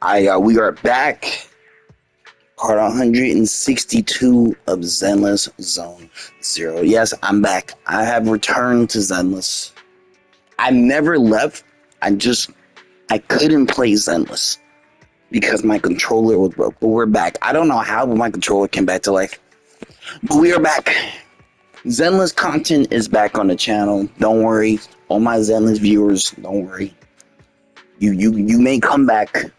We are back. Part 162 of Zenless Zone Zero. Yes, I'm back. I have returned to Zenless. I never left. I couldn't play Zenless because my controller was broke. But we're back. I don't know how, but my controller came back to life. But we are back. Zenless content is back on the channel. Don't worry, all my Zenless viewers. Don't worry. You may come back.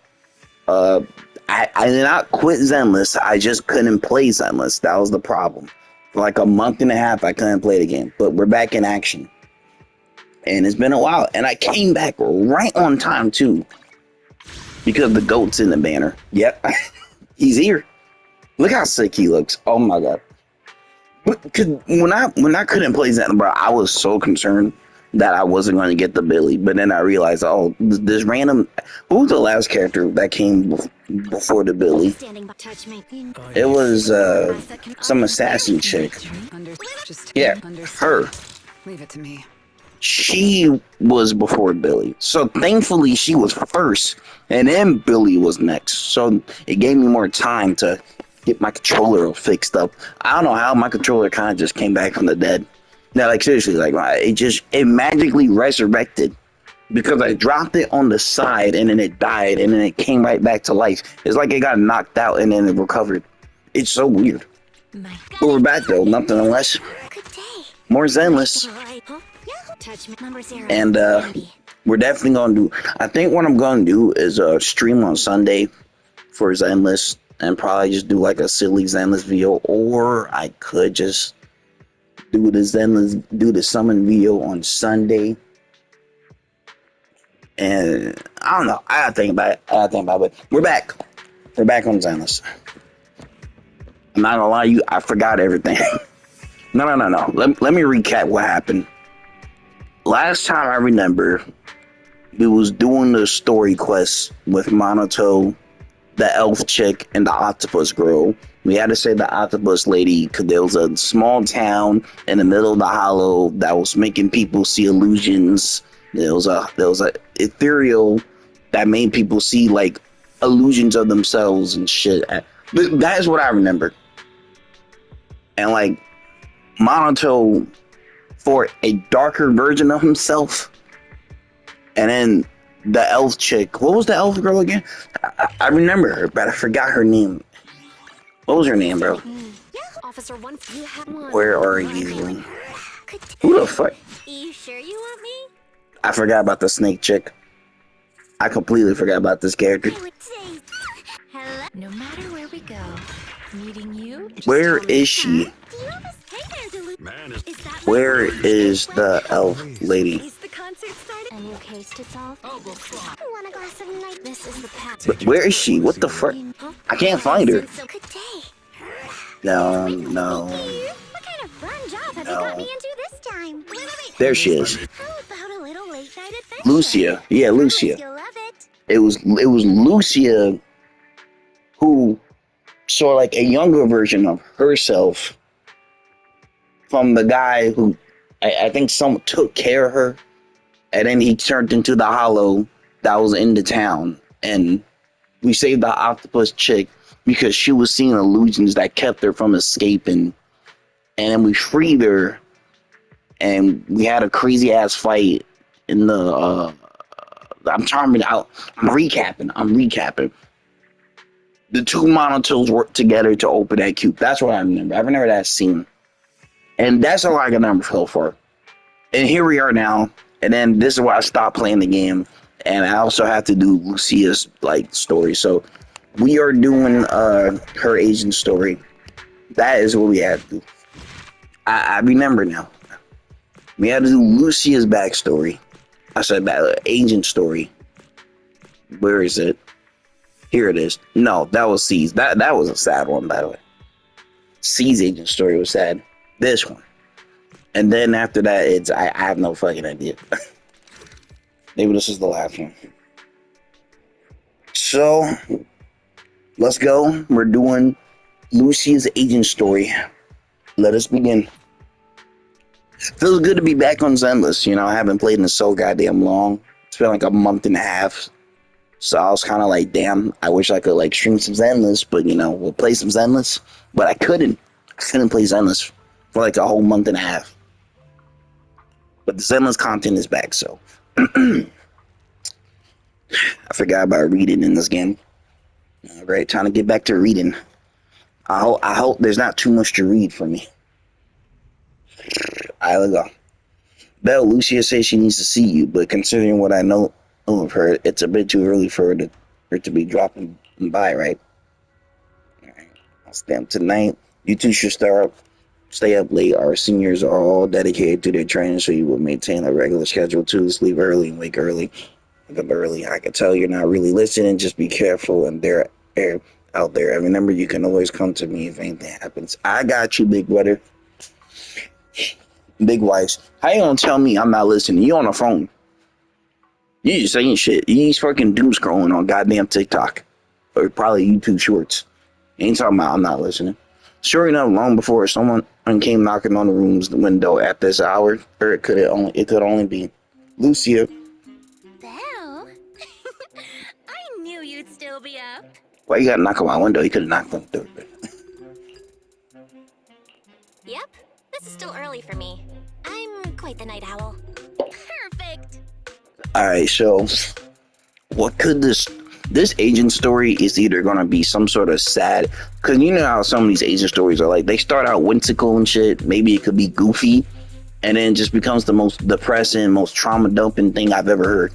Uh, I did not quit Zenless. I just couldn't play Zenless. That was the problem. For like a month and a half, I couldn't play the game. But we're back in action. And it's been a while. And I came back right on time, too. Because the goat's in the banner. Yep. He's here. Look how sick he looks. Oh, my God. Because when I couldn't play Zenless, bro, I was so concerned that I wasn't going to get the Billy. But then I realized, oh, this random... Who was the last character that came before the Billy? It was some assassin chick. Yeah, her. Leave it to me. She was before Billy. So thankfully she was first. And then Billy was next. So it gave me more time to get my controller fixed up. I don't know how my controller kind of just came back from the dead. No, like seriously, like it magically resurrected because I dropped it on the side and then it died and then it came right back to life. It's like it got knocked out and then it recovered. It's so weird. But we're back though, nothing less. More Zenless. And we're definitely gonna do. I think what I'm gonna do is stream on Sunday for Zenless and probably just do like a silly Zenless video, or I could just do the summon video on Sunday. And I don't know. I gotta think about it. We're back. We're back on Zenless. I'm not gonna lie to you, I forgot everything. No. Let me recap what happened. Last time I remember, we was doing the story quest with Monoto, the elf chick, and the octopus girl. We had to save the octopus lady because there was a small town in the middle of the hollow that was making people see illusions. There was a ethereal that made people see like illusions of themselves and shit. That is what I remember. And like Monoto for a darker version of himself. And then the elf chick. What was the elf girl again? I remember her, but I forgot her name. What was her name, bro? Where are you? Who the fuck? You sure you want me? I forgot about the snake chick. I completely forgot about this character. No matter where we go, meeting you. Where is she? Where is the elf lady? A new case to solve. Want a glass of night? This is the path. But where is she? What the fuck? I can't find her. Good day. No. What kind of fun job have you got me into this time? There she is. How about a little late night adventure? Lucia. Yeah, Lucia. You'll love it. It was Lucia who saw like a younger version of herself from the guy who I think someone took care of her, and then he turned into the hollow that was in the town, and we saved the octopus chick because she was seeing illusions that kept her from escaping, and then we freed her, and we had a crazy ass fight in the I'm recapping. The two Monotos worked together to open that cube. That's what I remember. I remember that scene. And that's all I can remember so far. And here we are now. And then this is why I stopped playing the game. And I also have to do Lucia's like story. So we are doing her agent story. That is what we had to do. I remember now. We had to do Lucia's backstory. I said that agent story. Where is it? Here it is. No, that was C's. That was a sad one, by the way. C's agent story was sad. This one. And then after that, it's I have no fucking idea. Maybe this is the last one. So, let's go. We're doing Lucia's agent story. Let us begin. Feels good to be back on Zenless. You know, I haven't played in so goddamn long. It's been like a month and a half. So I was kind of like, damn, I wish I could like stream some Zenless, but we'll play some Zenless. But I couldn't. I couldn't play Zenless for like a whole month and a half. But the Zenless content is back, so I forgot about reading in this game. All right, time to get back to reading. I hope there's not too much to read for me. All right, let's go. Belle, Lucia says she needs to see you, but considering what I know of her, it's a bit too early for her to be dropping by, right? All right, I'll stay up tonight. You two should stay up late. Our seniors are all dedicated to their training, so you will maintain a regular schedule too. Sleep early and wake early. Wake up early. I can tell you're not really listening. Just be careful and out there. And remember, you can always come to me if anything happens. I got you, big brother. Big wise. How you gonna tell me I'm not listening? You on the phone. You just saying shit. You fucking doom scrolling on goddamn TikTok. Or probably YouTube shorts. You ain't talking about I'm not listening. Sure enough, long before someone came knocking on the room's window at this hour, or it could only be Lucia. Belle? I knew you'd still be up. Why you gotta knock on my window? You could have knocked on the door. Yep, this is still early for me. I'm quite the night owl. Perfect! Alright, so what could this agent story is either gonna be some sort of sad, because you know how some of these agent stories are like, they start out whimsical and shit, maybe it could be goofy, and then just becomes the most depressing, most trauma dumping thing I've ever heard.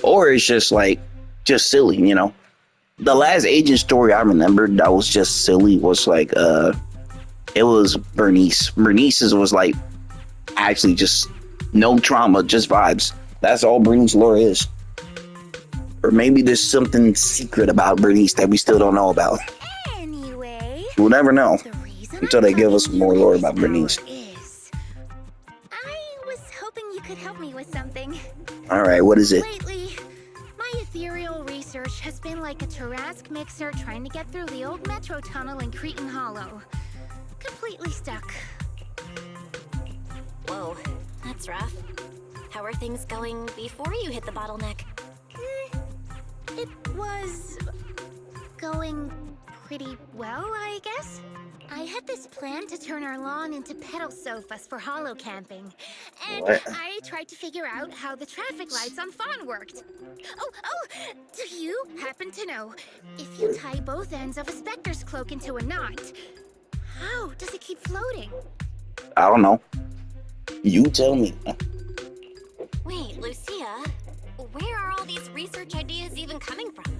Or it's just like just silly, The last agent story I remembered that was just silly was like it was Bernice. Bernice's was like actually just no trauma, just vibes. That's all Bernice lore is. Or maybe there's something secret about Bernice that we still don't know about. Anyway, We'll never know the until they give us more lore about Bernice. I was hoping you could help me with something. Alright, what is it? Lately, my ethereal research has been like a Tarrasque mixer trying to get through the old metro tunnel in Cretan Hollow. Completely stuck. Whoa, that's rough. How are things going before you hit the bottleneck? It was going pretty well, I guess. I had this plan to turn our lawn into pedal sofas for hollow camping. And What? I tried to figure out how the traffic lights on Fawn worked. Oh, do you happen to know if you tie both ends of a Spectre's cloak into a knot, how does it keep floating? I don't know. You tell me. Wait, Lucia, where are all these research ideas even coming from?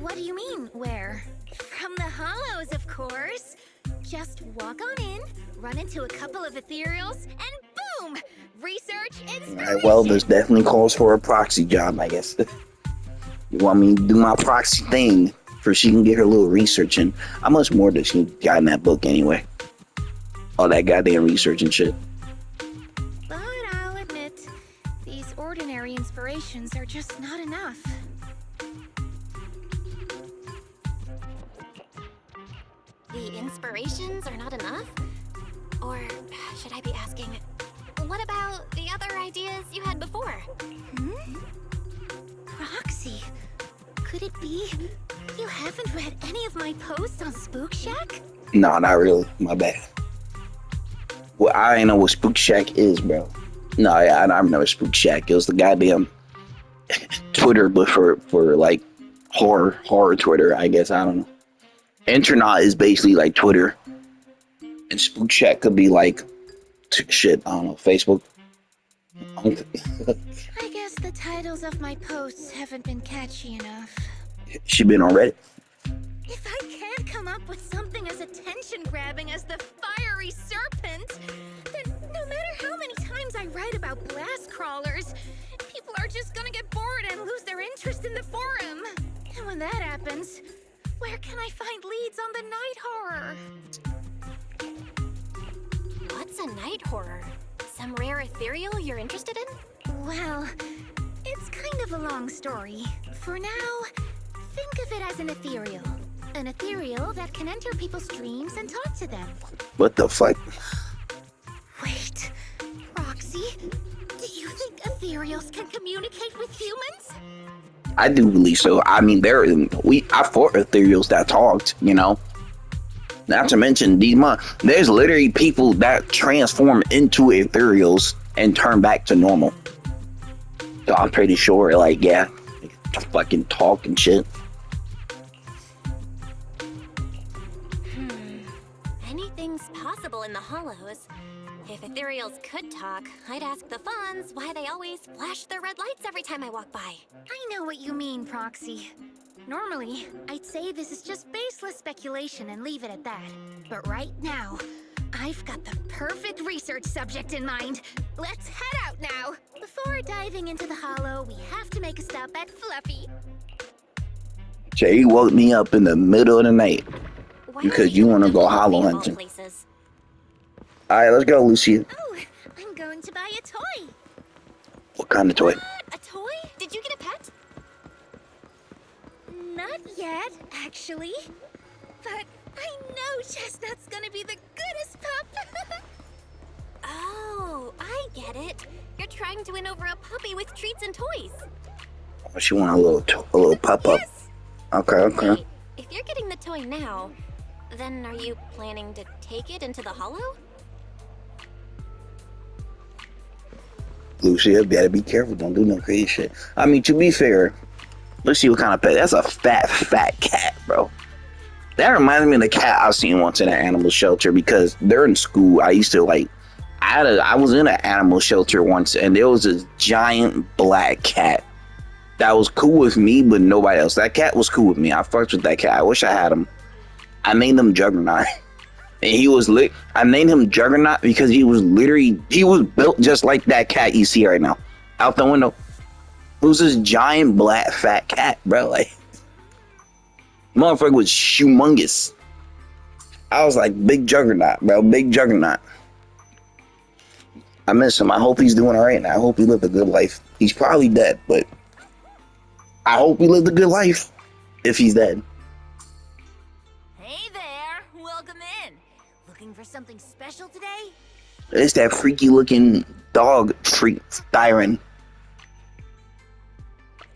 What do you mean, where? From the Hollows, of course. Just walk on in, run into a couple of ethereals, and boom! Research inspiration! Alright, well, this definitely calls for a proxy job, I guess. You want me to do my proxy thing for she can get her little research in. How much more does she got in that book anyway? All that goddamn research and shit. But I'll admit, these ordinary inspirations are just not enough. The inspirations are not enough? Or should I be asking, what about the other ideas you had before? Proxy, could it be you haven't read any of my posts on Spook Shack? No, not really. My bad. Well, I ain't know what Spook Shack is, bro. No, yeah, I remember Spook Shack. It was the goddamn Twitter, but for like horror Twitter, I guess. I don't know. Internet is basically like Twitter, and Spook Shack could be like shit. I don't know, Facebook. I guess the titles of my posts haven't been catchy enough. She been on Reddit. If I can't come up with something as attention-grabbing as the fiery serpent, then no matter how many times I write about blast crawlers, people are just gonna get bored and lose their interest in the forum. And when that happens, where can I find leads on the night horror? What's a night horror? Some rare ethereal you're interested in? Well, it's kind of a long story. For now, think of it as an ethereal. An ethereal that can enter people's dreams and talk to them. What the fuck? Wait, Roxy, do you think ethereals can communicate with humans? I do believe so. I mean, I fought ethereals that talked, you know. Not to mention there's literally people that transform into ethereals and turn back to normal. So I'm pretty sure, like, yeah, fucking talk and shit. Anything's possible in the hollows. If ethereals could talk, I'd ask the fawns why they always flash their red lights every time I walk by. I know what you mean, Proxy. Normally, I'd say this is just baseless speculation and leave it at that. But right now, I've got the perfect research subject in mind. Let's head out now. Before diving into the hollow, we have to make a stop at Fluffy. Jay woke me up in the middle of the night Why because you want to go hollow hunting. Alright, let's go, Lucia. Oh, I'm going to buy a toy. What kind of toy? What? A toy? Did you get a pet? Not yet, actually. But I know Chestnut's gonna be the goodest pup. Oh, I get it. You're trying to win over a puppy with treats and toys. Oh, she want a little pop up. Yes. Okay. Wait, if you're getting the toy now, then are you planning to take it into the hollow? Lucia, better be careful. Don't do no crazy shit. I mean, to be fair, let's see what kind of pet. That's a fat cat, bro. That reminds me of the cat I seen once in an animal shelter because they're in school. I used to I was in an animal shelter once and there was this giant black cat that was cool with me, but nobody else. That cat was cool with me. I fucked with that cat. I wish I had him. I named him Juggernaut. And he was I named him Juggernaut because he was built just like that cat you see right now. Out the window. It was this giant black fat cat, bro. Like, motherfucker was humongous. I was like, big Juggernaut, bro. Big Juggernaut. I miss him. I hope he's doing all right now. I hope he lived a good life. He's probably dead, but I hope he lived a good life if he's dead. Hey there, welcome in. Looking for something special today? It's that freaky looking dog freak Thyron.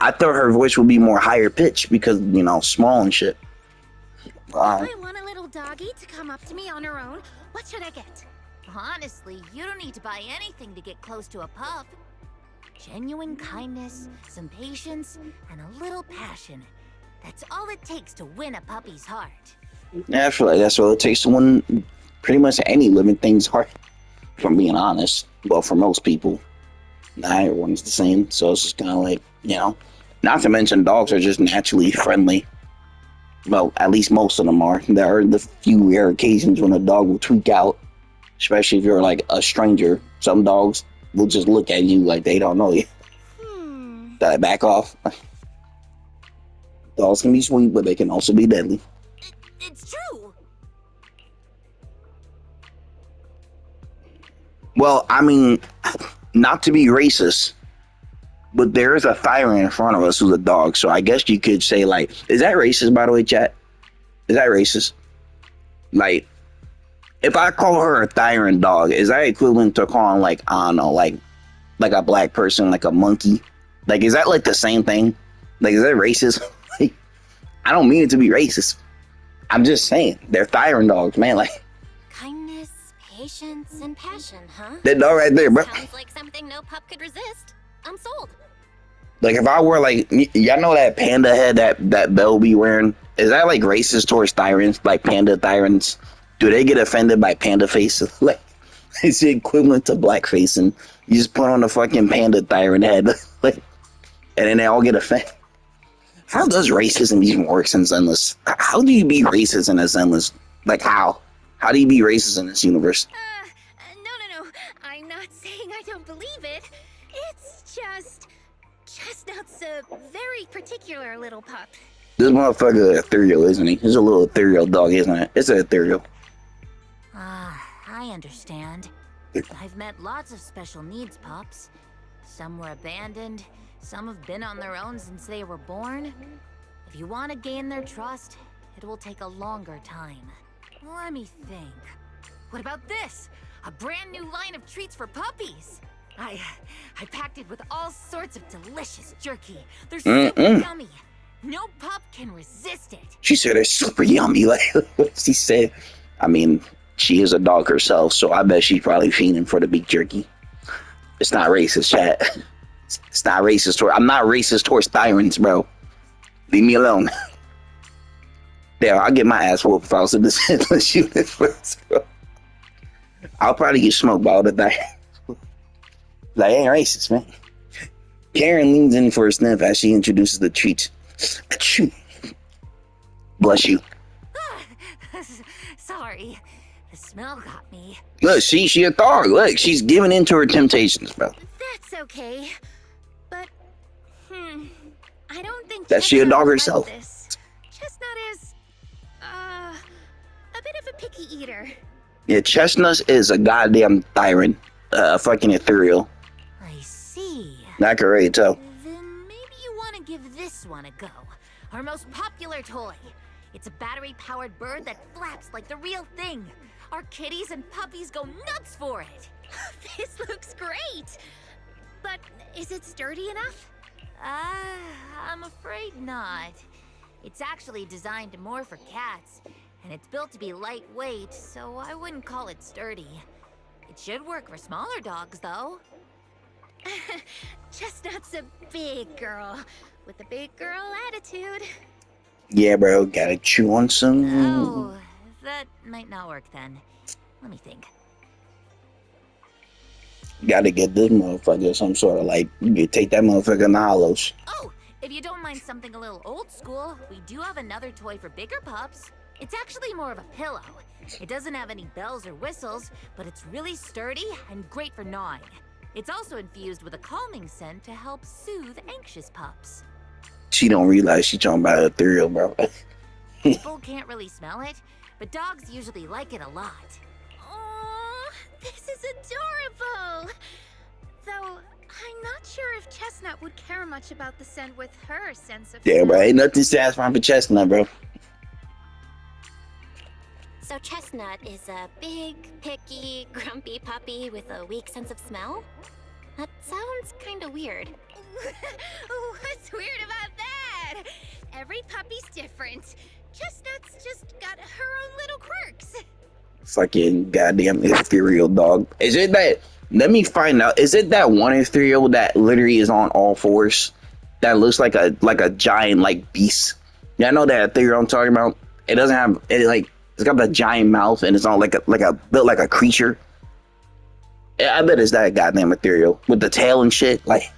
I thought her voice would be more higher pitched because, you know, small and shit. If I want a little doggy to come up to me on her own, what should I get? Honestly, you don't need to buy anything to get close to a pup. Genuine kindness, some patience, and a little passion. That's all it takes to win a puppy's heart. Yeah, I feel like that's all it takes to win pretty much any living thing's heart, if I'm being honest. Well, for most people. Not everyone's the same, so it's just kind of like, you know. Not to mention dogs are just naturally friendly. Well, at least most of them are. There are the few rare occasions when a dog will tweak out, especially if you're like a stranger. Some dogs will just look at you like they don't know you. That back off. Dogs can be sweet, but they can also be deadly. It's true. Well, I mean, not to be racist, but there is a Thyron in front of us who's a dog, so I guess you could say, like, is that racist, by the way, chat? Is that racist? Like, if I call her a Thyron dog, is that equivalent to calling, like, I don't know, like a black person, like a monkey? Like, is that, like, the same thing? Like, is that racist? Like, I don't mean it to be racist. I'm just saying, they're Thyron dogs, man, like. Kindness, patience, and passion, huh? That dog right there, bro. Sounds like something no pup could resist. I'm sold. Like, if I were, like, y'all know that panda head that Belle be wearing? Is that, like, racist towards Thyrons? Like, panda Thyrons? Do they get offended by panda faces? Like, it's the equivalent to blackface, and you just put on the fucking panda Thyron head. Like, and then they all get offended. How does racism even work in Zenless? How do you be racist in a Zenless? Like, how? How do you be racist in this universe? No. I'm not saying I don't believe it. It's just... Chestnut's a very particular little pup. This motherfucker ethereal, isn't he? He's a little ethereal dog, isn't it? It's an ethereal. I understand. I've met lots of special needs pups. Some were abandoned, some have been on their own since they were born. If you want to gain their trust, it will take a longer time. Let me think. What about this? A brand new line of treats for puppies! I packed it with all sorts of delicious jerky. They're super yummy. No pup can resist it. She said it's super yummy. Like she said. I mean, she is a dog herself, so I bet she's probably fiending for the beef jerky. It's not racist, chat. It's not racist. I'm not racist towards tyrants, bro. Leave me alone. There, I'll get my ass whooped if I was in this endless universe, bro. I'll probably get smoked by all the time. Like, ain't racist, man. Karen leans in for a sniff as she introduces the treats. Achoo. Bless you. Sorry, the smell got me. Look, she a dog. Look, she's giving in to her temptations, bro. That's okay. But, I don't think That she a Chestnut dog would herself. like this. Chestnut is, a bit of a picky eater. Yeah, Chestnut is a goddamn tyrant. Fucking ethereal. I see. I can already tell. Then maybe you want to give this one a go. Our most popular toy. It's a battery-powered bird that flaps like the real thing. Our kitties and puppies go nuts for it. This looks great. But is it sturdy enough? I'm afraid not. It's actually designed more for cats, and it's built to be lightweight, so I wouldn't call it sturdy. It should work for smaller dogs, though. Chestnut's a big girl with a big girl attitude. Yeah, bro, gotta chew on some. Oh, that might not work then. Let me think. Gotta get this motherfucker some sort of like, you take that motherfucker in the hollows. Oh, if you don't mind something a little old school, we do have another toy for bigger pups. It's actually more of a pillow. It doesn't have any bells or whistles, but it's really sturdy and great for gnawing. It's also infused with a calming scent to help soothe anxious pups. She don't realize she talking about ethereal, bro. People can't really smell it, but dogs usually like it a lot. Oh, this is adorable. Though I'm not sure if Chestnut would care much about the scent with her sense of Yeah, smell. bro, ain't nothing satisfying for Chestnut, bro. So Chestnut is a big, picky, grumpy puppy with a weak sense of smell? That sounds kinda weird. What's weird about that? Every puppy's different. Chestnut's just got her own little quirks. Fucking goddamn ethereal dog. Is it that? Let me find out. Is it that one ethereal that literally is on all fours? That looks like a giant like beast. Yeah, I know that ethereal I'm talking about. It doesn't have it like it's got the giant mouth and it's on like a built like a creature. Yeah, I bet it's that goddamn ethereal with the tail and shit. Like,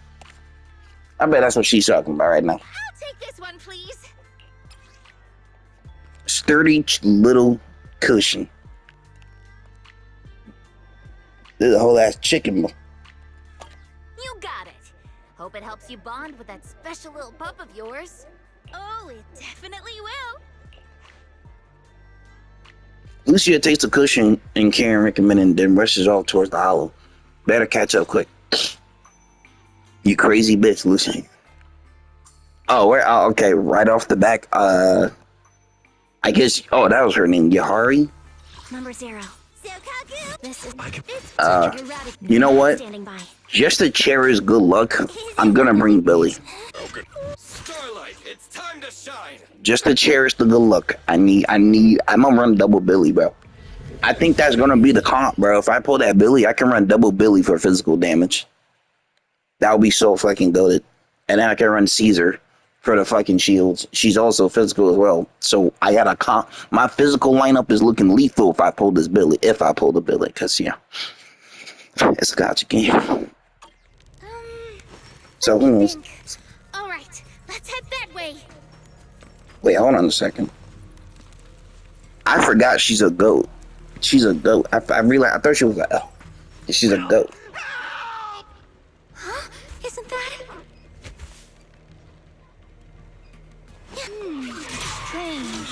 I bet that's what she's talking about right now. I'll take this one, please. Sturdy little cushion. This is a whole ass chicken. You got it. Hope it helps you bond with that special little pup of yours. Oh, it definitely will. Lucia takes the cushion and Karen recommended then rushes off towards the hollow. Better catch up quick. You crazy bitch, Lucia. Oh, where? Oh, okay, right off the back. I guess. Oh, that was her name, Yahari. Number 0. This is You know what? standing by. Just to cherish good luck, I'm gonna bring Billy. Starlight, it's time to shine. Just to cherish the good luck. I'm gonna run double Billy, bro. I think that's gonna be the comp, bro. If I pull that Billy, I can run double Billy for physical damage. That would be so fucking goated. And then I can run Caesar for the fucking shields. She's also physical as well. So I got a comp. My physical lineup is looking lethal if I pull this Billy. If I pull the Billy, because yeah, it's a gotcha game. So who knows? All right, let's head that way. Wait, hold on a second. I forgot she's a goat. She's a goat. I realized. I thought she was like, oh, she's a goat. Huh? Isn't that? Strange.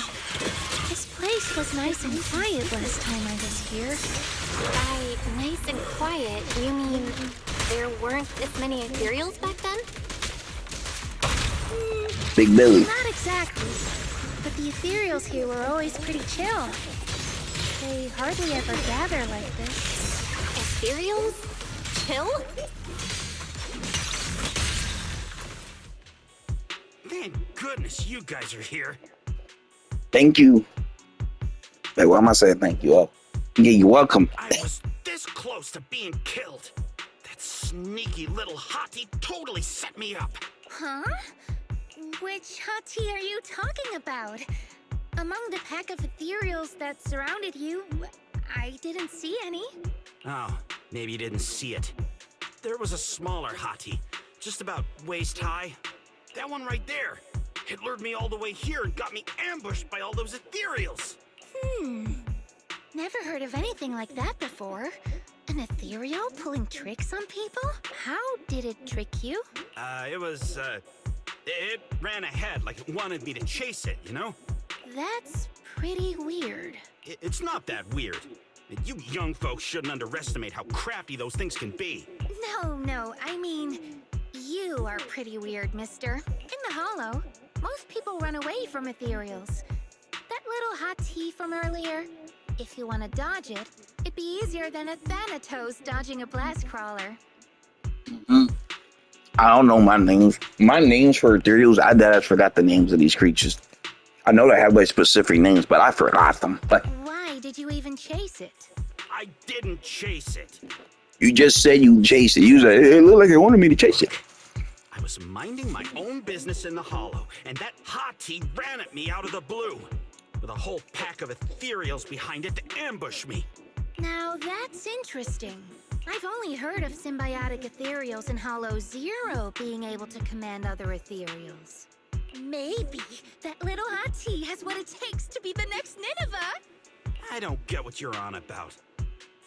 This place was nice and quiet last time I was here. By nice and quiet, you mean there weren't as many ethereals back then? Big Billy. Not exactly. But the ethereals here were always pretty chill. They hardly ever gather like this. Ethereals? chill? Thank goodness you guys are here. Thank you. Hey, why am I saying thank you? Oh, yeah, you're welcome. I was this close to being killed. That sneaky little hottie totally set me up. Huh? Which hottie are you talking about? Among the pack of ethereals that surrounded you, I didn't see any. Oh, maybe you didn't see it. There was a smaller hottie, just about waist high. That one right there. It lured me all the way here and got me ambushed by all those ethereals. Never heard of anything like that before. An ethereal pulling tricks on people? How did it trick you? It ran ahead like it wanted me to chase it, you know? That's pretty weird. It's not that weird. You young folks shouldn't underestimate how crafty those things can be. No, I mean, you are pretty weird, mister. In the Hollow, most people run away from ethereals. That little hot tea from earlier, if you want to dodge it, it'd be easier than a Thanatos dodging a blast crawler. I don't know my names. My names for ethereals, I dead ass forgot the names of these creatures. I know they have like specific names, but I forgot them. But Why did you even chase it? I didn't chase it. you just said you chased it. You said it looked like it wanted me to chase it. I was minding my own business in the Hollow, and that hottie ran at me out of the blue, with a whole pack of ethereals behind it to ambush me. Now that's interesting. I've only heard of symbiotic ethereals in Hollow Zero being able to command other ethereals. Maybe that little hot tea has what it takes to be the next Nineveh. I don't get what you're on about.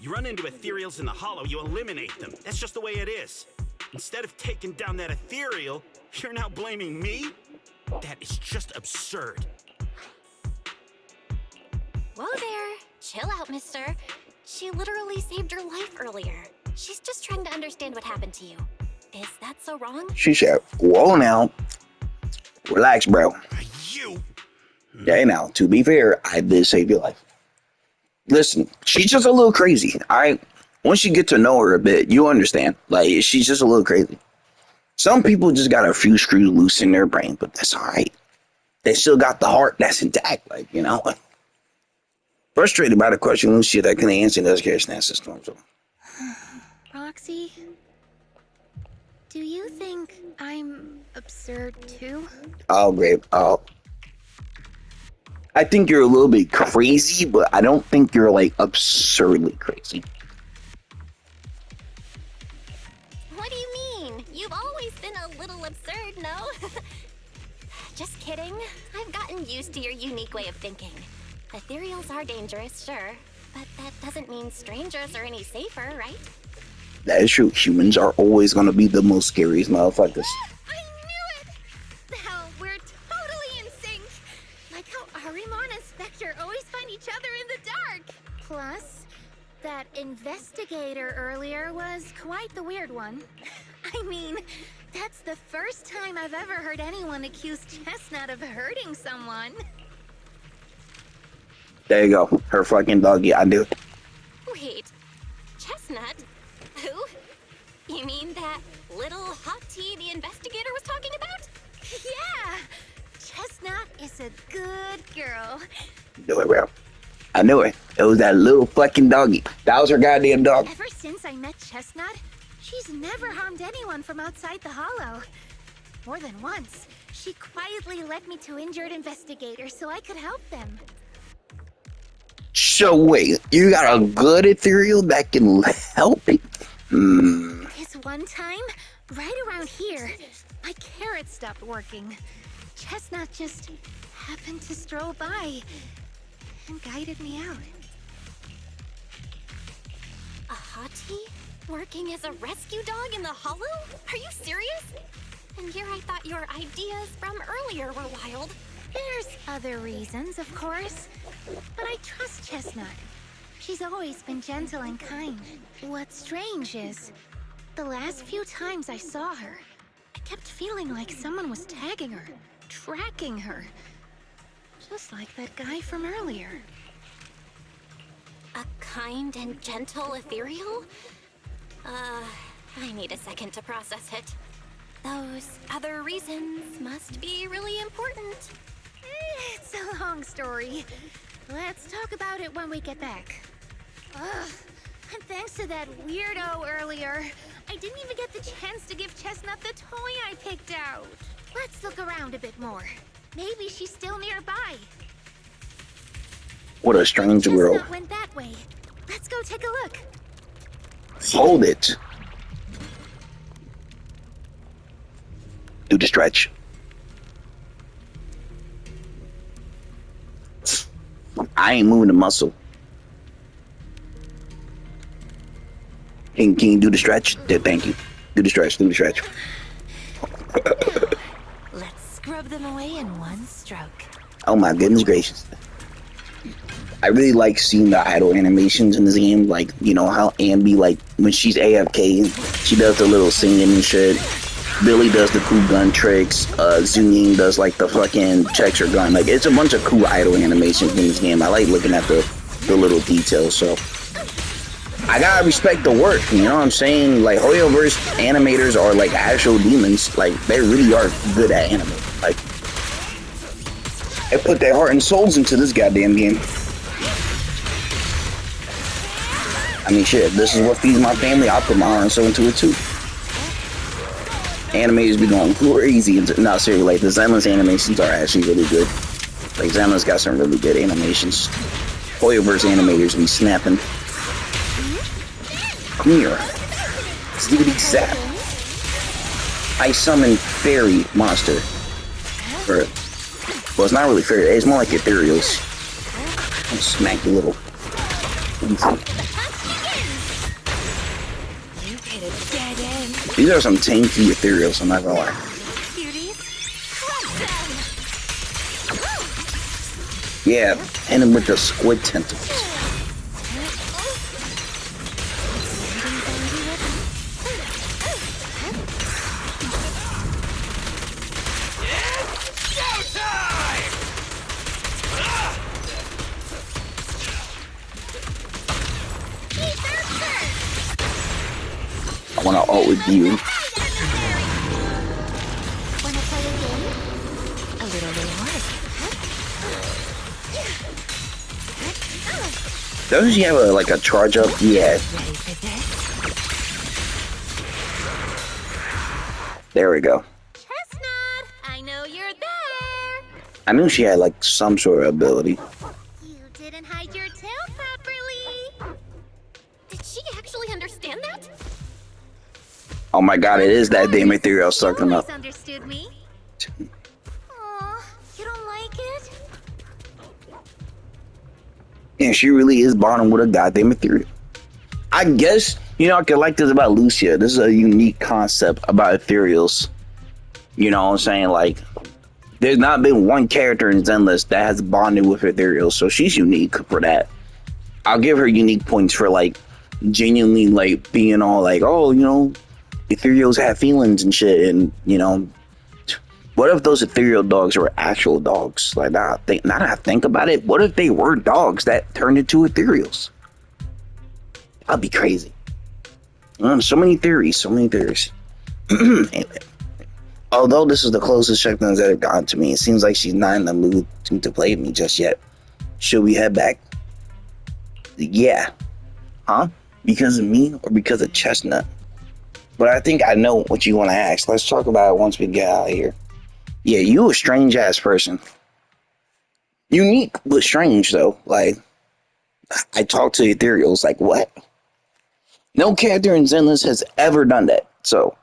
You run into ethereals in the Hollow, you eliminate them. That's just the way it is. Instead of taking down that ethereal, you're now blaming me? That is just absurd. Whoa there. Chill out, mister. She literally saved your life earlier. She's just trying to understand what happened to you. Is that so wrong? She said, whoa now. Relax, bro. You? Yeah, now, to be fair, I did save your life. Listen, she's just a little crazy, all right? Once you get to know her a bit, you understand. Like, she's just a little crazy. Some people just got a few screws loose in their brain, but that's all right. They still got the heart that's intact, like, you know? Frustrated by the question, Lucia, that couldn't answer does care stance storm. So. Roxy, do you think I'm absurd too? Oh, great. Oh. I think you're a little bit crazy, but I don't think you're, like, absurdly crazy. What do you mean? You've always been a little absurd, no? Just kidding. I've gotten used to your unique way of thinking. Ethereals are dangerous, sure, but that doesn't mean strangers are any safer, right? That is true. Humans are always going to be the most scariest motherfuckers. I knew it! Now we're totally in sync. Like how Arimon and Spectre always find each other in the dark. Plus, that investigator earlier was quite the weird one. I mean, that's the first time I've ever heard anyone accuse Chestnut of hurting someone. There you go. Her fucking doggy. I do. Wait, Chestnut? Who? You mean that little hot tea the investigator was talking about? Yeah! Chestnut is a good girl. Do it, bro. I knew it. It was that little fucking doggy. That was her goddamn dog. Ever since I met Chestnut, she's never harmed anyone from outside the Hollow. More than once, she quietly led me to injured investigators so I could help them. So wait, you got a good ethereal that can help me? This one time, right around here, my carrot stopped working. Chestnut just happened to stroll by and guided me out. A hottie? Working as a rescue dog in the Hollow? Are you serious? And here I thought your ideas from earlier were wild. There's other reasons, of course, but I trust Chestnut. She's always been gentle and kind. What's strange is, the last few times I saw her, I kept feeling like someone was tagging her, tracking her. Just like that guy from earlier. A kind and gentle ethereal? I need a second to process it. Those other reasons must be really important. It's a long story. Let's talk about it when we get back. Ugh. And thanks to that weirdo earlier, I didn't even get the chance to give Chestnut the toy I picked out. Let's look around a bit more. Maybe she's still nearby. What a strange world. Chestnut went that way. Let's go take a look. Hold it. Do the stretch. I ain't moving the muscle. Can you do the stretch? Yeah, thank you. Do the stretch, do the stretch. Let's scrub them away in one stroke. Oh my goodness gracious. I really like seeing the idle animations in this game. Like, you know, how Ambi, like, when she's AFK, she does the little singing and shit. Billy does the cool gun tricks. Zuying does, like, the fucking checks her gun. Like, it's a bunch of cool idle animations in this game. I like looking at the little details, so. I gotta respect the work, you know what I'm saying? Like, Hoyoverse animators are, like, actual demons. Like, they really are good at animating. Like, they put their heart and souls into this goddamn game. I mean, shit, this is what feeds my family. I'll put my heart and soul into it, too. Animators be going crazy. No, seriously, like, the Zenless animations are actually really good. Like, Zenless got some really good animations. Hoyoverse animators be snapping. Come here. Ziggity zap. I summon fairy monster. Or, well, it's not really fairy. It's more like ethereals. Smack the little. These are some tanky ethereals, I'm not gonna lie. Yeah, hit him with the squid tentacles. I wanna ult with you. Doesn't she have a charge up? Yeah. There we go. Chestnut, I know you're there. I knew she had like some sort of ability. You didn't hide your tail properly. Did she actually understand that? Oh my god, it is that damn ethereal sucking up. Understood me. Aw, you don't like it? And she really is bonding with a goddamn ethereal. I guess, you know, I could like this about Lucia. This is a unique concept about ethereals. You know what I'm saying? Like, there's not been one character in Zenless that has bonded with ethereals, so she's unique for that. I'll give her unique points for, like, genuinely, like, being all like, oh, you know, ethereals have feelings and shit, and, you know, what if those ethereal dogs were actual dogs? Like, now that I think about it, what if they were dogs that turned into ethereals? That'd be crazy. So many theories, so many theories. Although this is the closest checkdowns that have gotten to me, it seems like she's not in the mood to play with me just yet. Should we head back? Yeah. Huh? Because of me or because of Chestnut? But I think I know what you want to ask. Let's talk about it once we get out of here. Yeah, you a strange ass person. Unique, but strange though. Like, I talk to ethereals, like, what? No character in Zenless has ever done that. So,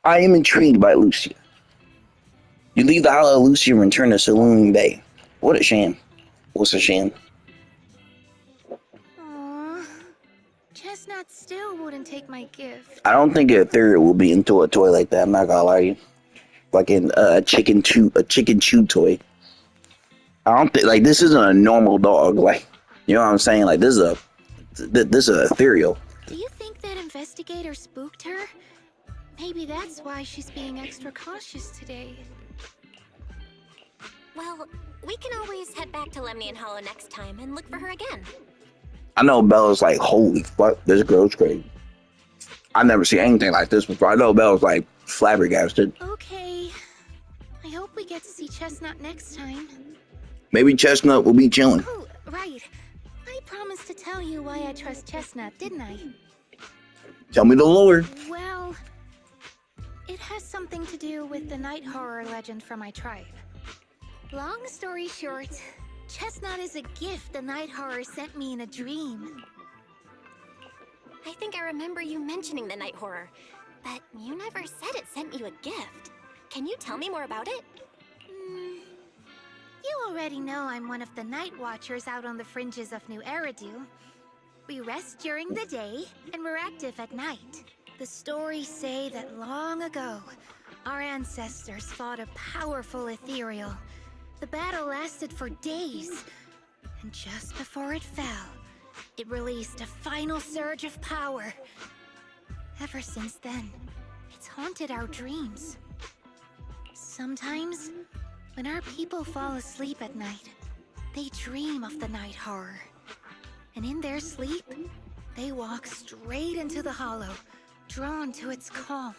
I am intrigued by Lucia. You leave the Hollow of Lucia and return to Saloon Bay. What a shame. What's a shame? Aw, Chestnut still wouldn't take my gift. I don't think an ethereal will be into a toy like that. I'm not gonna lie to you. Like in a chicken chew toy. I don't think, like, this isn't a normal dog. Like, you know what I'm saying? Like, this is a ethereal. Do you think that investigator spooked her? Maybe that's why she's being extra cautious today. Well, we can always head back to Lemnian Hollow next time and look for her again. I know Bella's like, holy fuck, this girl's crazy. I've never seen anything like this before. I know Belle's like flabbergasted. Okay. I hope we get to see Chestnut next time. Maybe Chestnut will be chilling. Oh, right. I promised to tell you why I trust Chestnut, didn't I? Tell me the lore. Well, it has something to do with the night horror legend from my tribe. Long story short, Chestnut is a gift the night horror sent me in a dream. I think I remember you mentioning the night horror, but you never said it sent you a gift. Can you tell me more about it? You already know I'm one of the night watchers out on the fringes of New Eridu. We rest during the day, and we're active at night. The stories say that long ago, our ancestors fought a powerful ethereal. The battle lasted for days, and just before it fell, it released a final surge of power. Ever since then, it's haunted our dreams. Sometimes, when our people fall asleep at night, they dream of the night horror. And in their sleep, they walk straight into the hollow, drawn to its call.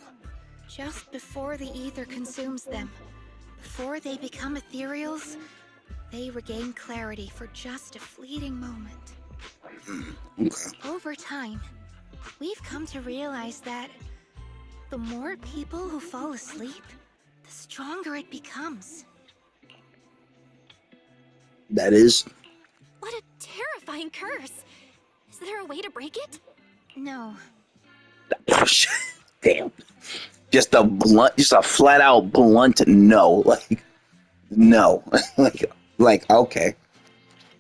Just before the ether consumes them, before they become ethereals, they regain clarity for just a fleeting moment. Okay. Over time, we've come to realize that the more people who fall asleep, the stronger it becomes. That is. What a terrifying curse! Is there a way to break it? No. Damn. Just a flat out blunt no. Like, no. like, okay.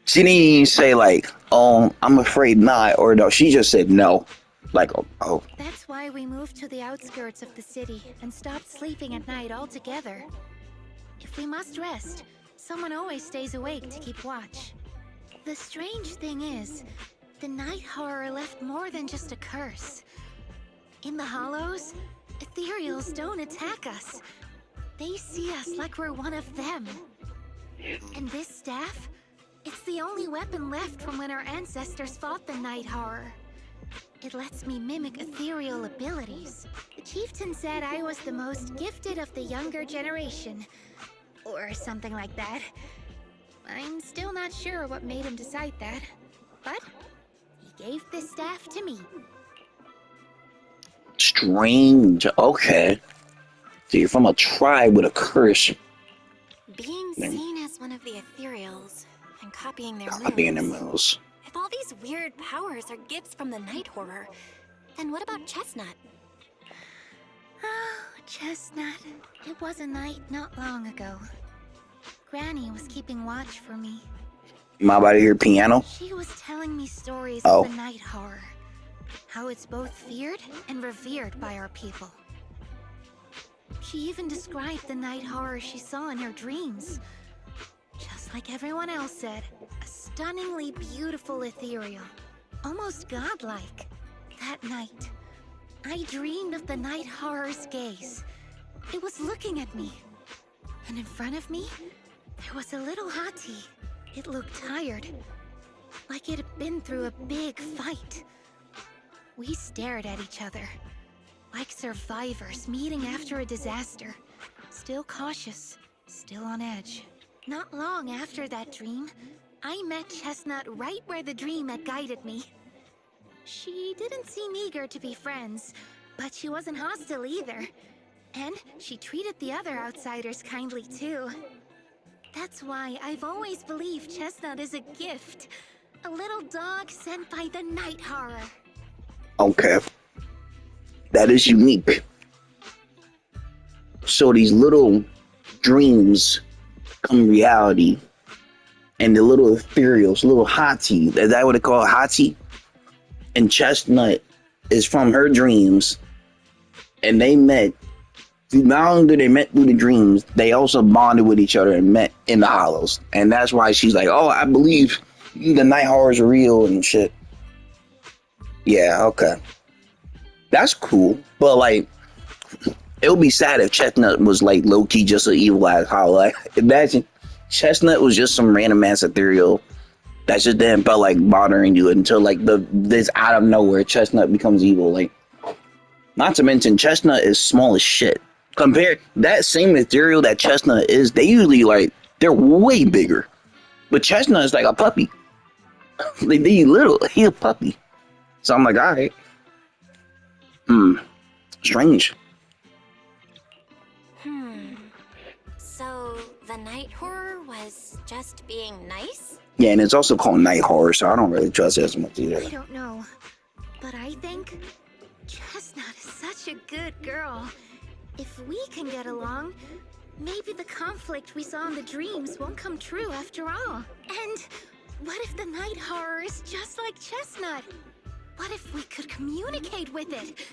She didn't even say like, oh, I'm afraid not, or no. She just said no. Like, oh. That's why we moved to the outskirts of the city and stopped sleeping at night altogether. If we must rest, someone always stays awake to keep watch. The strange thing is, the night horror left more than just a curse. In the hollows, ethereals don't attack us. They see us like we're one of them. And this staff, it's the only weapon left from when our ancestors fought the night horror. It lets me mimic ethereal abilities. The chieftain said I was the most gifted of the younger generation, or something like that. I'm still not sure what made him decide that, but he gave this staff to me. Strange. Okay. So you're from a tribe with a curse. Being seen as one of the ethereals and copying their Being in moves. moves. If all these weird powers are gifts from the night horror, then what about Chestnut? Oh, Chestnut. It was a night not long ago. Granny was keeping watch for me. Am I about to hear piano? She was telling me stories Oh. of the night horror. How it's both feared and revered by our people. She even described the night horror she saw in her dreams. Just like everyone else said, a stunningly beautiful ethereal. Almost godlike. That night, I dreamed of the night horror's gaze. It was looking at me. And in front of me, there was a little hottie. It looked tired. Like it had been through a big fight. We stared at each other. Like survivors meeting after a disaster. Still cautious, still on edge. Not long after that dream, I met Chestnut right where the dream had guided me. She didn't seem eager to be friends, but she wasn't hostile either. And she treated the other outsiders kindly too. That's why I've always believed Chestnut is a gift. A little dog sent by the night horror. Okay. That is unique. So these little dreams come reality. And the little ethereals, little hottie, is that what they call hottie? And Chestnut is from her dreams. And they met. Not only did they met through the dreams, they also bonded with each other and met in the hollows. And that's why she's like, oh, I believe the night horrors are real and shit. Yeah, okay. That's cool. But like, it would be sad if Chestnut was like low-key just an evil ass hollow. Like, imagine Chestnut was just some random ass ethereal that just didn't felt like bothering you until like this out of nowhere Chestnut becomes evil. Like, Not to mention, Chestnut is small as shit. Compared that same ethereal that Chestnut is, they usually like they're way bigger. But Chestnut is like a puppy. They little, he a puppy. So I'm like, all right, strange. So the night horror was just being nice? Yeah, and it's also called night horror, so I don't really trust it as much either. I don't know, but I think Chestnut is such a good girl. If we can get along, maybe the conflict we saw in the dreams won't come true after all. And what if the night horror is just like Chestnut? What if we could communicate with it?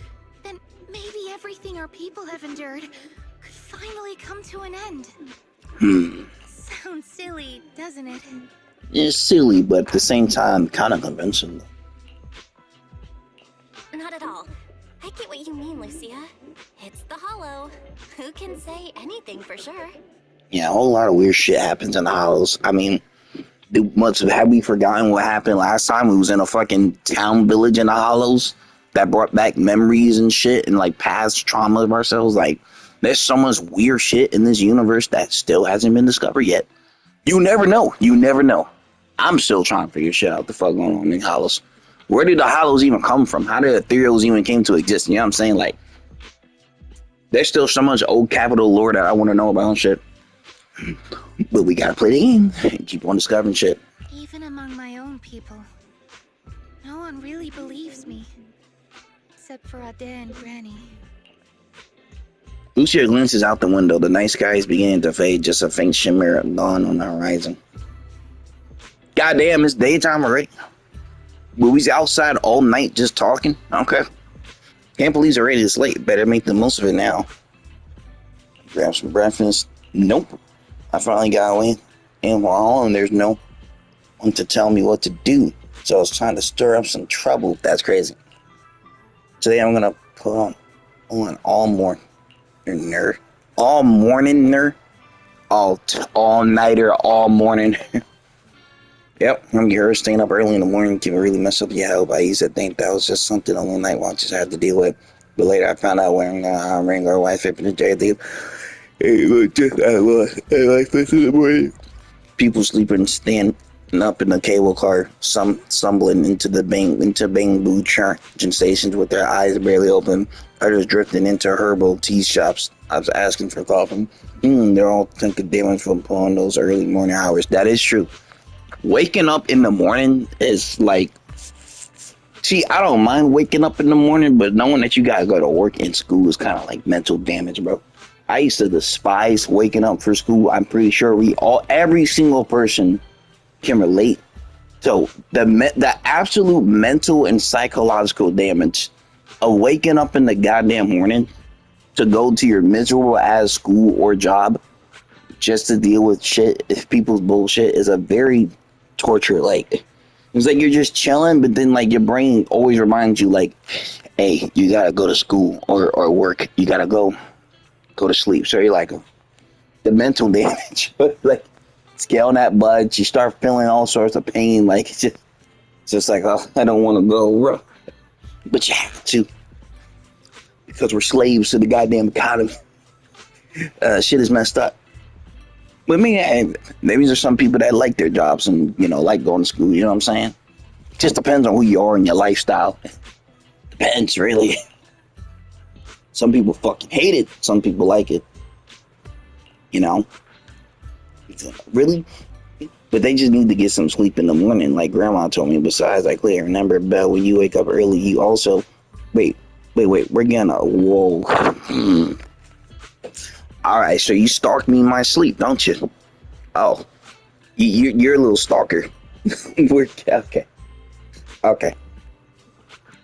Then maybe everything our people have endured could finally come to an end. Sounds silly, doesn't it? It's silly, but at the same time, kind of convincing. Not at all. I get what you mean, Lucia. It's the Hollow. Who can say anything for sure? Yeah, a whole lot of weird shit happens in the Hollows. I mean, have we forgotten what happened last time? We was in a fucking town village in the Hollows that brought back memories and shit and like past trauma of ourselves. Like, there's so much weird shit in this universe that still hasn't been discovered yet. You never know. You never know. I'm still trying to figure shit out the fuck going on in Hollows. Where did the Hollows even come from? How did Ethereals even came to exist? You know what I'm saying? Like, there's still so much old capital lore that I want to know about and shit. But we gotta play the game and keep on discovering shit. Even among my own people, no one really believes me. Except for Ade and Granny. Lucia glances out the window. The night sky is beginning to fade, just a faint shimmer of dawn on the horizon. Goddamn, it's daytime already. But we outside all night just talking? Okay. Can't believe it's already this late. Better make the most of it now. Grab some breakfast. Nope. I finally got away. And while and there's no one to tell me what to do. So I was trying to stir up some trouble. That's crazy. Today I'm gonna put on all morning nerd. All morning nerd. All nighter, all morning. Yep, I'm here staying up early in the morning can really mess up your health. I used to think that was just something a little night watches had to deal with. But later I found out wearing a ring or wife in the day. Hey, look, just I like this in the morning. People sleeping, standing up in the cable car, some stumbling into bamboo charging stations with their eyes barely open. Others drifting into herbal tea shops. I was asking for coffee. They're all thinking damage from pulling those early morning hours. That is true. Waking up in the morning is like, see, I don't mind waking up in the morning, but knowing that you gotta go to work in school is kind of like mental damage, bro. I used to despise waking up for school. I'm pretty sure every single person can relate. So the absolute mental and psychological damage of waking up in the goddamn morning to go to your miserable ass school or job just to deal with shit, if people's bullshit, is a very torture. Like, it's like you're just chilling, but then like your brain always reminds you like, hey, you gotta go to school or work. You gotta go to sleep. So you're like, the mental damage, like scaling that butt, you start feeling all sorts of pain. Like it's just like, oh, I don't want to go, bro. But you have to, because we're slaves to the goddamn economy. Shit is messed up. But maybe there's some people that like their jobs and, you know, like going to school, you know what I'm saying? It just depends on who you are and your lifestyle. Depends, really. Some people fucking hate it. Some people like it. You know? Really? But they just need to get some sleep in the morning, like Grandma told me. Besides, like, Claire, remember, Belle, when you wake up early, you also... Wait, we're gonna... Whoa. Alright, so you stalk me in my sleep, don't you? Oh. You're a little stalker. Okay. Okay.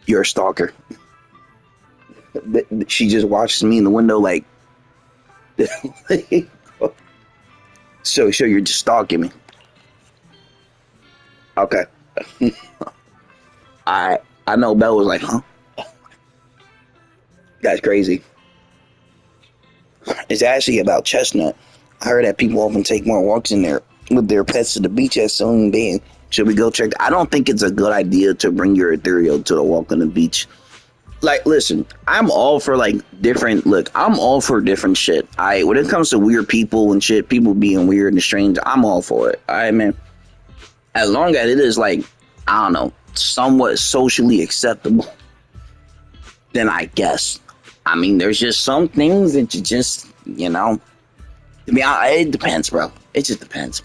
You're a stalker. She just watches me in the window like... So you're just stalking me. Okay. I know Belle was like, huh? That's crazy. It's actually about Chestnut. I heard that people often take more walks in there with their pets to the beach at Swimming Bay. Should we go check? I don't think it's a good idea to bring your ethereal to the walk on the beach. Like, listen, I'm all for like different. Look, I'm all for different shit. When it comes to weird people and shit, people being weird and strange, I'm all for it. I mean, as long as it is like, I don't know, somewhat socially acceptable, then I guess. I mean, there's just some things that you just, I mean, it depends, bro. It just depends.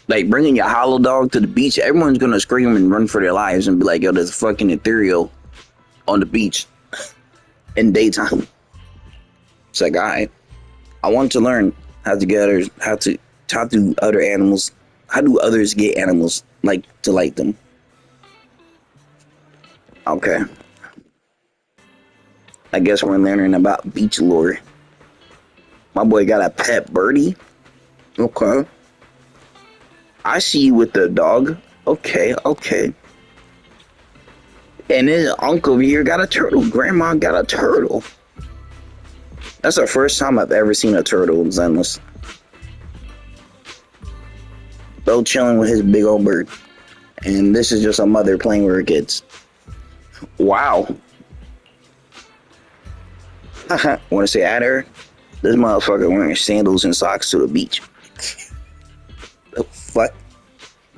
Like bringing your hollow dog to the beach, everyone's gonna scream and run for their lives and be like, "Yo, there's a fucking ethereal on the beach in daytime." It's like, I want to learn how to get others, how do other animals, how do others get animals like to like them? Okay, I guess we're learning about beach lore. My boy got a pet birdie. Okay, I see you with the dog. Okay, okay. And his uncle over here got a turtle. Grandma got a turtle. That's the first time I've ever seen a turtle in Zenless. Bill chilling with his big old bird. And this is just a mother playing with her kids. Wow. Want to say at her? This motherfucker wearing sandals and socks to the beach. The fuck?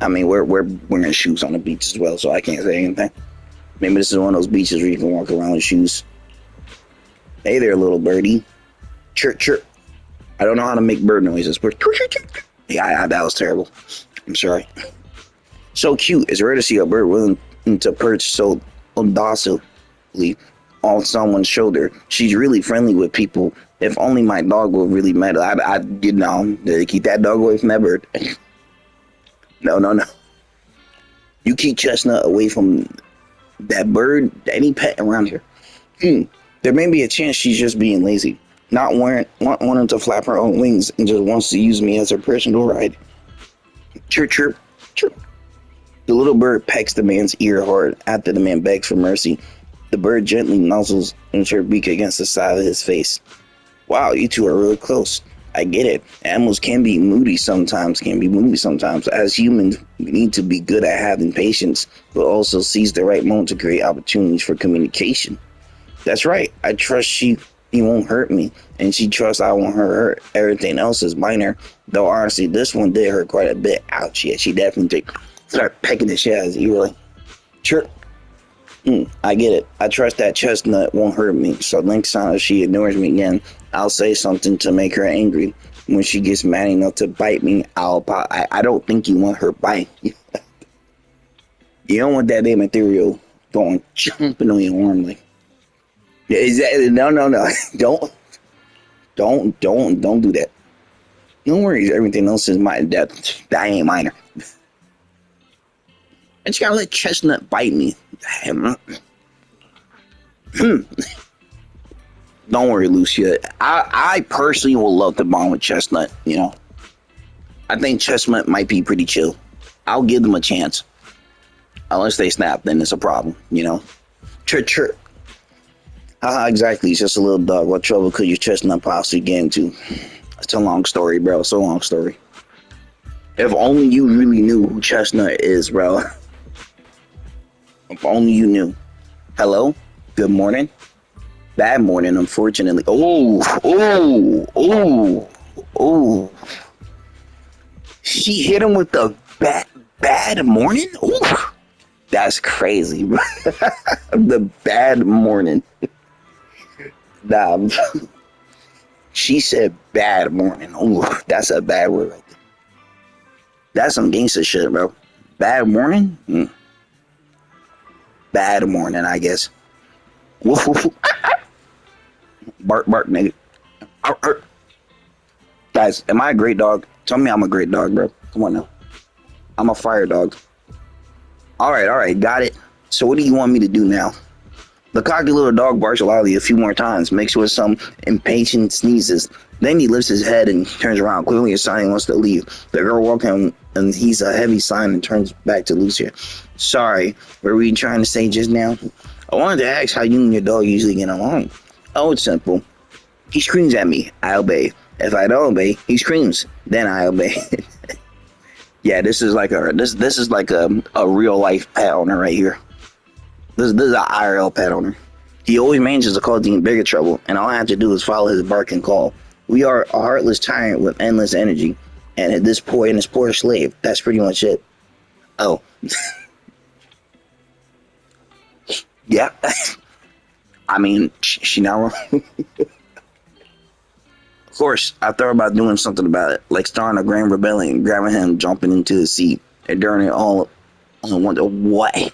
I mean, we're wearing shoes on the beach as well, so I can't say anything. Maybe this is one of those beaches where you can walk around in shoes. Hey there, little birdie. Chirp, chirp. I don't know how to make bird noises, but chirp, chirp, chirp. Yeah, that was terrible. I'm sorry. So cute. It's rare to see a bird willing to perch so docilely on someone's shoulder. She's really friendly with people. If only my dog would really matter. I'd keep that dog away from that bird. No. You keep Chestnut away from that bird, any pet around here. There may be a chance she's just being lazy, not wanting to flap her own wings, and just wants to use me as her personal ride. Chirp, chirp, chirp. The little bird pecks the man's ear hard after the man begs for mercy. The bird gently nuzzles her beak against the side of his face. Wow, you two are really close. I get it. Animals can be moody sometimes. As humans, we need to be good at having patience, but also seize the right moment to create opportunities for communication. That's right. I trust he won't hurt me, and she trusts I won't hurt her. Everything else is minor, though honestly, this one did hurt quite a bit. Ouch, yeah, she definitely start pecking the shit out of his ear. Like, chirp. I get it. I trust that Chestnut won't hurt me, so next time if she ignores me again, I'll say something to make her angry. When she gets mad enough to bite me, I don't think you want her bite. You don't want that damn ethereal going jumping on your arm like. No. Don't do that. No worries, everything else is mine. That ain't minor. I just gotta let Chestnut bite me. Don't worry, Lucia. I personally will love to bond with Chestnut, I think Chestnut might be pretty chill. I'll give them a chance. Unless they snap, then it's a problem, Chirp, chirp. Exactly. It's just a little dog. What trouble could your Chestnut possibly get into? It's a long story, bro. It's a long story. If only you really knew who Chestnut is, bro. If only you knew. Hello? Good morning? Bad morning, unfortunately. Oh. She hit him with the bad morning? Ooh. That's crazy, bro. The bad morning. Nah. She said bad morning. Ooh, that's a bad word right there. That's some gangster shit, bro. Bad morning? Bad morning, I guess. Woof, woof, woof. Bark, nigga. Guys, am I a great dog? Tell me I'm a great dog, bro. Come on now. I'm a fire dog. All right, got it. So what do you want me to do now? The cocky little dog barks loudly a few more times, makes with some impatient sneezes. Then he lifts his head and turns around, clearly a sign he wants to leave. The girl walks him, and he's a heavy sign and turns back to Lucia. Sorry, what were you trying to say just now? I wanted to ask how you and your dog usually get along. Oh, it's simple. He screams at me, I obey. If I don't obey, he screams. Then I obey. Yeah, this is like a real life pet owner right here. This is an IRL pet owner. He always manages to cause Dean bigger trouble, and all I have to do is follow his bark and call. We are a heartless tyrant with endless energy, and this poor slave. That's pretty much it. Oh. Yeah. I mean, she not wrong. Of course, I thought about doing something about it, like starting a grand rebellion, grabbing him, jumping into the sea, and during it all, I wonder why.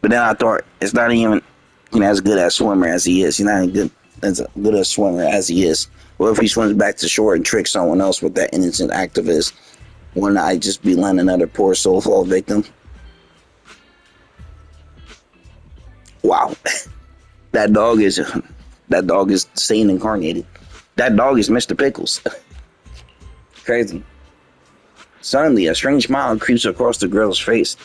But then I thought it's not even, as good as swimmer as he is. He's not even good a swimmer as he is. What if he swims back to shore and tricks someone else with that innocent act of his? Wouldn't I just be letting another poor soul fall victim? Wow, that dog is Satan incarnated. That dog is Mr. Pickles. Crazy. Suddenly, a strange smile creeps across the girl's face,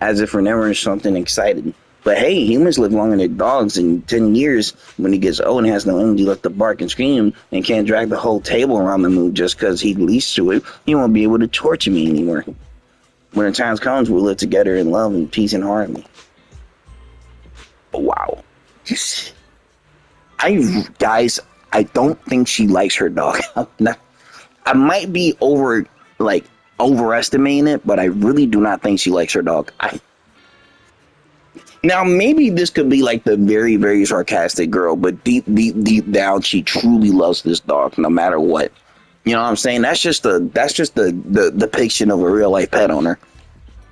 as if remembering something exciting. But hey, humans live longer than dogs. In 10 years, when he gets old and has no energy left to bark and scream and can't drag the whole table around the moon just because he leads to it, he won't be able to torture me anymore. When the time comes, we'll live together in love and peace and harmony. Wow. Guys, I don't think she likes her dog. I might be overestimating it, but I really do not think she likes her dog. Now, maybe this could be like the very, very sarcastic girl, but deep down, she truly loves this dog, no matter what. You know what I'm saying? That's just the depiction of a real life pet owner.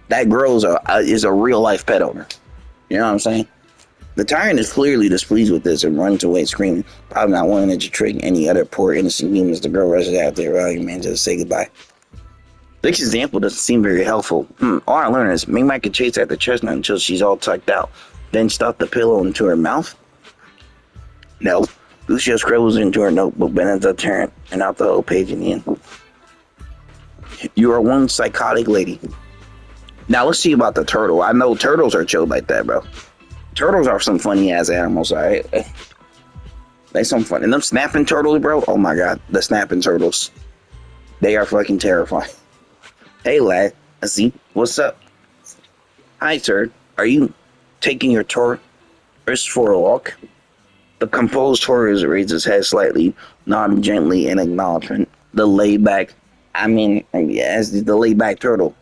That girl is a real life pet owner. You know what I'm saying? The tyrant is clearly displeased with this and runs away screaming, probably not wanting to trick any other poor innocent humans. The girl rushes out there, rallying man to say goodbye. This example doesn't seem very helpful. All I learned is Ming could chase after Chestnut until she's all tucked out, then stuff the pillow into her mouth. No. Lucia scribbles into her notebook, but ends up tearing and out the whole page in the end. You are one psychotic lady. Now let's see about the turtle. I know turtles are chill like that, bro. Turtles are some funny ass animals, alright? They some fun. And them snapping turtles, bro. Oh my god, the snapping turtles. They are fucking terrifying. Hey lad, I see. What's up? Hi sir. Are you taking your tourist for a walk? The composed tourist raises his head slightly, nodding gently in acknowledgement. The laid back the laid back turtle.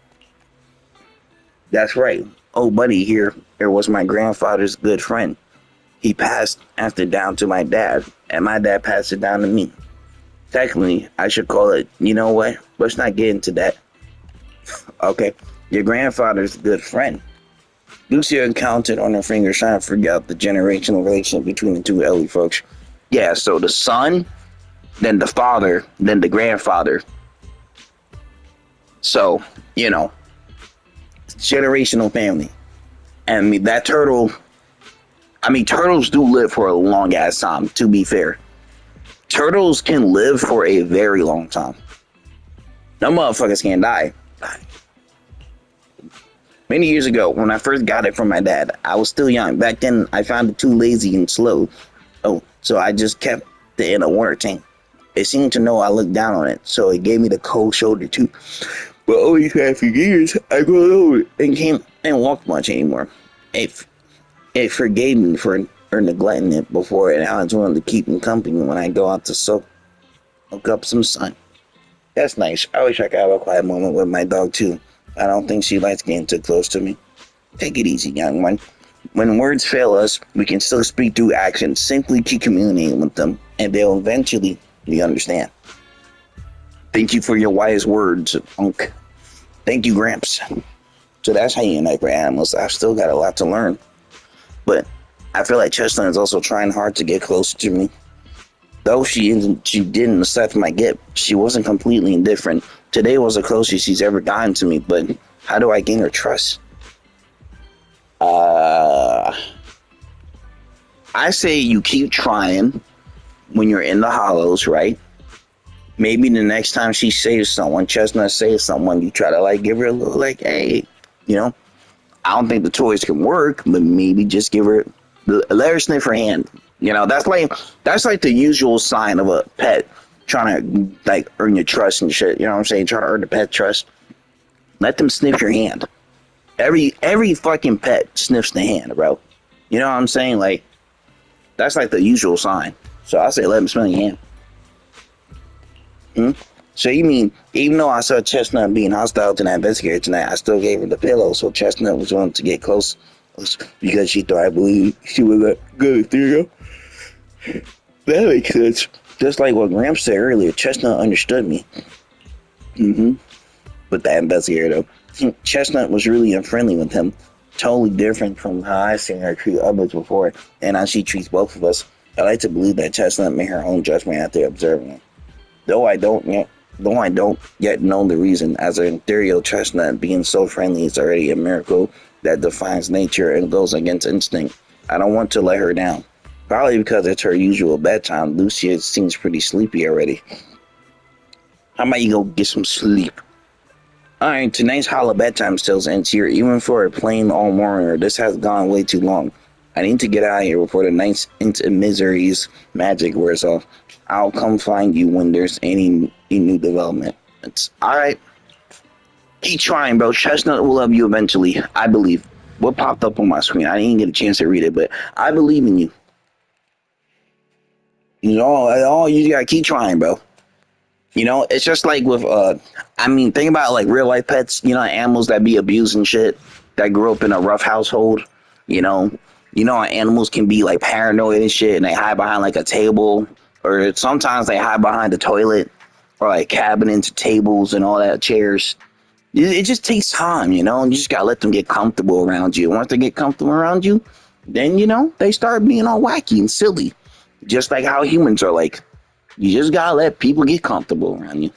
That's right. Oh, buddy, here was my grandfather's good friend. He passed after down to my dad, and my dad passed it down to me. Technically, I should call it, you know what? Let's not get into that. Okay, your grandfather's good friend. Lucia counted on her fingers, trying to figure out the generational relationship between the two elderly folks. Yeah, so the son, then the father, then the grandfather. So, generational family. And I mean, that turtle, turtles do live for a long ass time, to be fair. Turtles can live for a very long time. No motherfuckers can't die. Many years ago, when I first got it from my dad, I was still young. Back then, I found it too lazy and slow. Oh, so I just kept it in a water tank. It seemed to know I looked down on it, so it gave me the cold shoulder too. But over these past few years, I grew older and can't walk much anymore. It forgave me for neglecting it before, and now it's willing to keep me company when I go out to soak up some sun. That's nice. I wish I could have a quiet moment with my dog too. I don't think she likes getting too close to me. Take it easy, young one. When words fail us, we can still speak through action. Simply keep communicating with them, and they'll eventually understand. Thank you for your wise words, Unc. Thank you, Gramps. So that's how you unite for animals. I've still got a lot to learn. But I feel like Chestnut is also trying hard to get closer to me. Though she didn't accept my gift, she wasn't completely indifferent. Today was the closest she's ever gotten to me, but how do I gain her trust? I say you keep trying when you're in the hollows, right? Maybe the next time she saves someone, Chestnut saves someone, you try to give her a little hey, I don't think the toys can work, but maybe just let her sniff her hand. That's like the usual sign of a pet trying to earn your trust and shit. You know what I'm saying? Trying to earn the pet trust. Let them sniff your hand. Every fucking pet sniffs the hand, bro. You know what I'm saying? That's like the usual sign. So I say let him smell your hand. So you mean, even though I saw Chestnut being hostile to that investigator tonight, I still gave her the pillow, so Chestnut was willing to get close because she thought I believed she was a good ethereal. That makes sense. Just like what Gramps said earlier, Chestnut understood me. But that investigator, though, Chestnut was really unfriendly with him. Totally different from how I seen her treat others before, and how she treats both of us. I like to believe that Chestnut made her own judgment after observing him. Though I don't yet know the reason, as an ethereal Chestnut being so friendly is already a miracle that defies nature and goes against instinct. I don't want to let her down. Probably because it's her usual bedtime. Lucia seems pretty sleepy already. How about you go get some sleep? Alright, tonight's hollow bedtime still ends here. Even for a plain all morninger, this has gone way too long. I need to get out of here before the night's into misery's magic wears off. I'll come find you when there's any new development. It's alright. Keep trying, bro. Chestnut will love you eventually. I believe. What popped up on my screen? I didn't get a chance to read it, but I believe in you. You know, you just gotta keep trying, bro. You know, it's just like with I mean, think about like real life pets, you know, animals that be abused and shit, that grew up in a rough household, you know. You know how animals can be like paranoid and shit and they hide behind like a table, or sometimes they hide behind the toilet, or like cabinets, tables and all that, chairs. It just takes time, you know, and you just gotta let them get comfortable around you. Once they get comfortable around you, then, you know, they start being all wacky and silly. Just like how humans are like. You just gotta let people get comfortable around you.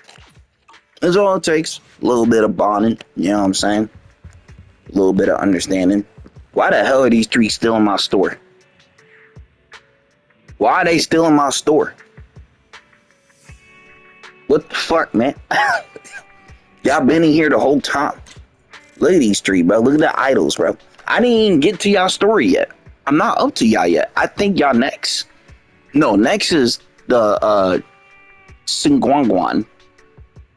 That's all it takes. A little bit of bonding, you know what I'm saying? A little bit of understanding. Why the hell are these three still in my store? Why are they still in my store? What the fuck, man? Y'all been in here the whole time. Look at these three, bro. Look at the idols, bro. I didn't even get to y'all story yet. I'm not up to y'all yet. I think y'all next. No, next is the Singwangwan.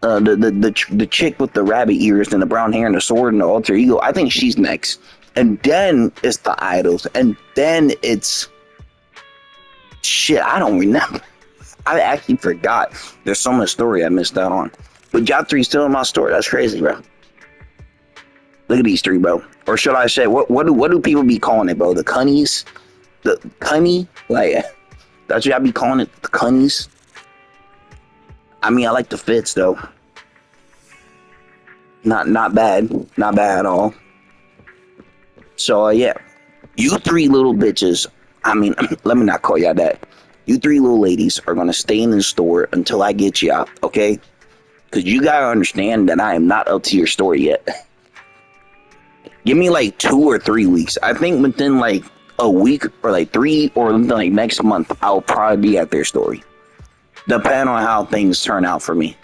The chick with the rabbit ears and the brown hair and the sword and the alter ego. I think she's next. And then it's the idols. And then it's shit, I don't remember. I actually forgot. There's so much story I missed out on. But y'all three still in my story. That's crazy, bro. Look at these three, bro. Or should I say, what do people be calling it, bro? The cunnies? The cunny? Like, that's what y'all be calling it, the cunnies? I mean, I like the fits, though. Not bad. Not bad at all. So, yeah. You three little bitches, I mean, let me not call y'all that. You three little ladies are going to stay in the store until I get y'all, okay? Because you got to understand that I am not up to your story yet. Give me like 2 or 3 weeks. I think within like a week or like 3 or like next month, I'll probably be at their story. Depending on how things turn out for me.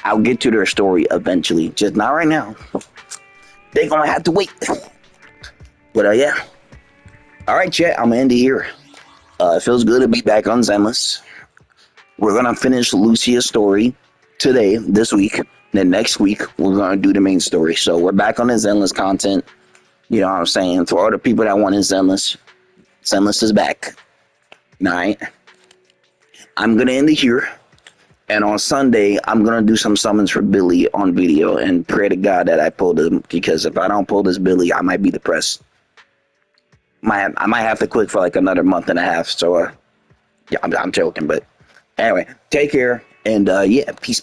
I'll get to their story eventually. Just not right now. They're going to have to wait. But yeah. Alright, chat. I'm going to end it here. It feels good to be back on Zenless. We're going to finish Lucia's story today, this week. Then next week, we're going to do the main story. So we're back on the Zenless content. You know what I'm saying? For all the people that wanted Zenless, Zenless is back. Alright. I'm going to end it here. And on Sunday, I'm going to do some summons for Billy on video and pray to God that I pull him. Because if I don't pull this Billy, I might be depressed. I might have to quit for like another month and a half. So, yeah, I'm joking. But anyway, take care. And yeah, peace.